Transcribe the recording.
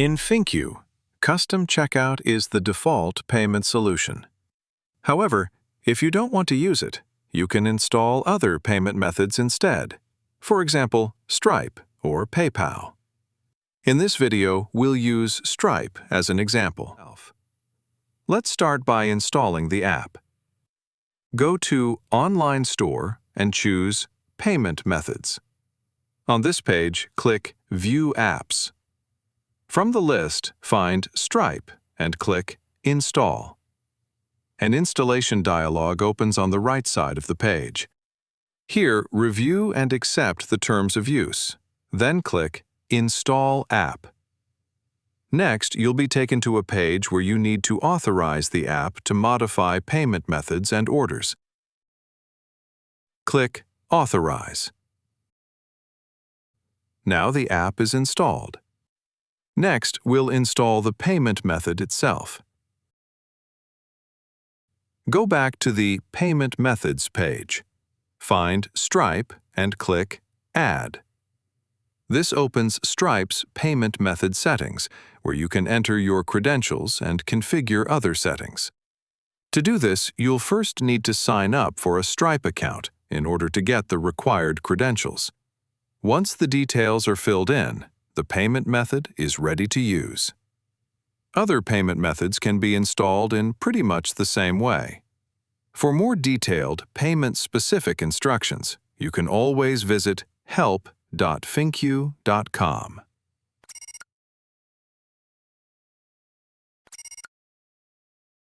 In Finqu, custom checkout is the default payment solution. However, if you don't want to use it, you can install other payment methods instead. For example, Stripe or PayPal. In this video, we'll use Stripe as an example. Let's start by installing the app. Go to Online Store and choose Payment Methods. On this page, click View Apps. From the list, find Stripe and click Install. An installation dialog opens on the right side of the page. Here, review and accept the terms of use. Then click Install App. Next, you'll be taken to a page where you need to authorize the app to modify payment methods and orders. Click Authorize. Now the app is installed. Next, we'll install the payment method itself. Go back to the Payment Methods page. Find Stripe and click Add. This opens Stripe's payment method settings, where you can enter your credentials and configure other settings. To do this, you'll first need to sign up for a Stripe account in order to get the required credentials. Once the details are filled in, the payment method is ready to use. Other payment methods can be installed in pretty much the same way. For more detailed, payment-specific instructions, you can always visit help.finq.com.